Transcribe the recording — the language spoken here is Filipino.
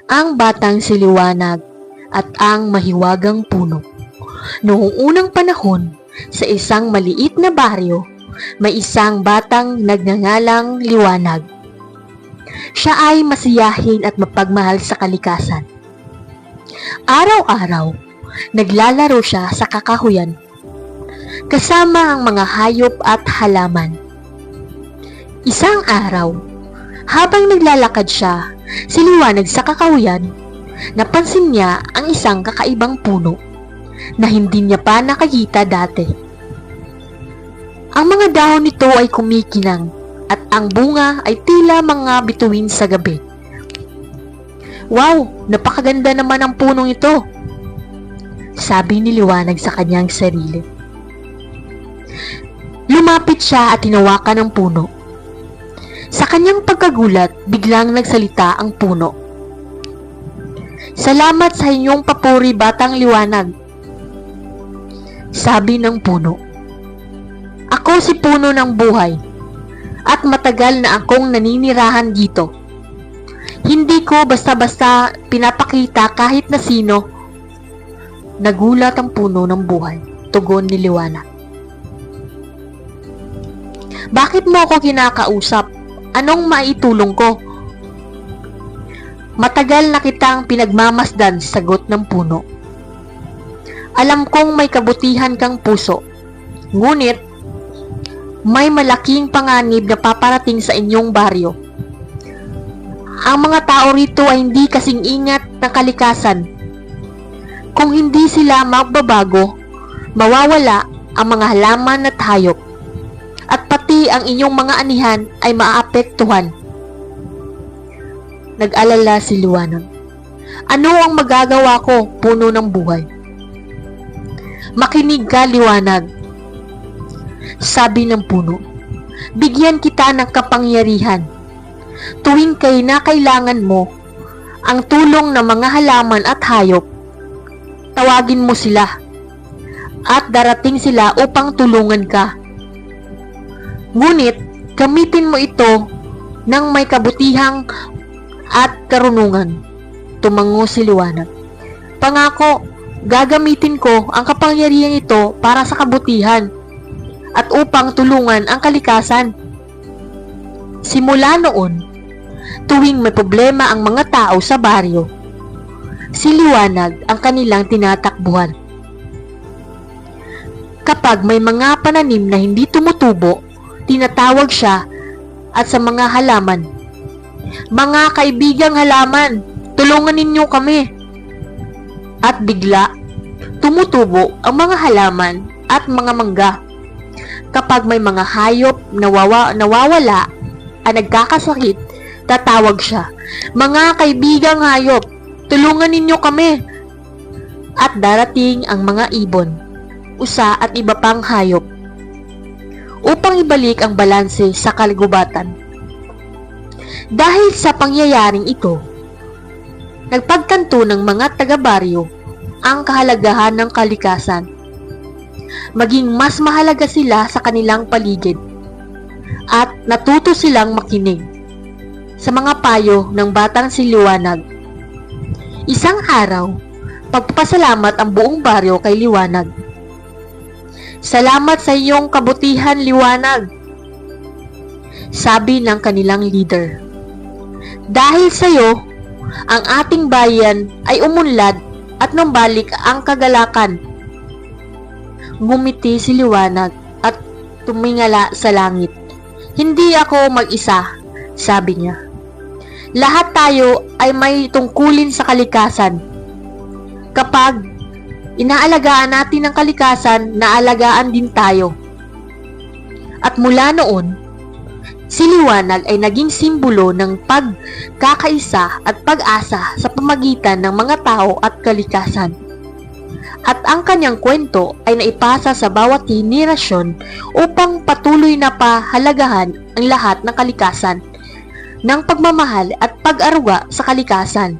Ang Batang si Liwanag at ang Mahiwagang Puno. Noong unang panahon, sa isang maliit na baryo, may isang batang nagngangalang Liwanag. Siya ay masiyahin at mapagmahal sa kalikasan. Araw-araw, naglalaro siya sa kakahuyan, kasama ang mga hayop at halaman. Isang araw, habang naglalakad siya, si Liwanag sa kakahuyan, napansin niya ang isang kakaibang puno na hindi niya pa nakakita dati. Ang mga dahon nito ay kumikinang at ang bunga ay tila mga bituin sa gabi. "Wow, napakaganda naman ang punong ito," sabi ni Liwanag sa kanyang sarili. Lumapit siya at tinawakan ang puno. Sa kanyang pagkagulat, biglang nagsalita ang puno. "Salamat sa inyong papuri, Batang Liwanag," sabi ng puno. "Ako si Puno ng Buhay at matagal na akong naninirahan dito. Hindi ko basta-basta pinapakita kahit na sino." Nagulat ang Puno ng Buhay, tugon ni Liwanag. "Bakit mo ako kinakausap? Anong maitulong ko?" "Matagal na kitang pinagmamasdan," sagot ng puno. "Alam kong may kabutihan kang puso, ngunit may malaking panganib na paparating sa inyong baryo. Ang mga tao rito ay hindi kasing ingat ng kalikasan. Kung hindi sila magbabago, mawawala ang mga halaman at hayop, at pati ang inyong mga anihan ay maaapektuhan." Nag-alala si Liwanag. "Ano ang magagawa ko, Puno ng Buhay?" "Makinig ka, Liwanag," sabi ng puno. "Bigyan kita ng kapangyarihan. Tuwing kailangan mo ang tulong ng mga halaman at hayop, tawagin mo sila at darating sila upang tulungan ka. Ngunit gamitin mo ito ng may kabutihang at karunungan." Tumango si Liwanag. "Pangako, gagamitin ko ang kapangyarihan ito para sa kabutihan at upang tulungan ang kalikasan." Simula noon, tuwing may problema ang mga tao sa baryo, si Liwanag ang kanilang tinatakbuhan. Kapag may mga pananim na hindi tumutubo, tinatawag siya at sa mga halaman, "Mga kaibigang halaman, tulungan ninyo kami." At bigla, tumutubo ang mga halaman at mga mangga. Kapag may mga hayop na nawawala at nagkakasakit, tatawag siya, "Mga kaibigang hayop, tulungan ninyo kami." At darating ang mga ibon, usa at iba pang hayop upang ibalik ang balanse sa kalagubatan. Dahil sa pangyayaring ito, nagpagtanto ng mga taga-baryo ang kahalagahan ng kalikasan. Maging mas mahalaga sila sa kanilang paligid at natuto silang makinig sa mga payo ng Batang si Liwanag. Isang araw, pagpapasalamat ang buong baryo kay Liwanag. "Salamat sa iyong kabutihan, Liwanag," sabi ng kanilang leader. "Dahil sa iyo, ang ating bayan ay umunlad at nambalik ang kagalakan." Ngumiti si Liwanag at tumingala sa langit. "Hindi ako mag-isa," sabi niya. "Lahat tayo ay may tungkulin sa kalikasan. Kapag inaalagaan natin ang kalikasan, naalagaan din tayo." At mula noon, si Liwanag ay naging simbolo ng pagkakaisa at pag-asa sa pamagitan ng mga tao at kalikasan. At ang kanyang kwento ay naipasa sa bawat henerasyon upang patuloy na pahalagahan ang lahat ng kalikasan, ng pagmamahal at pag-aruga sa kalikasan.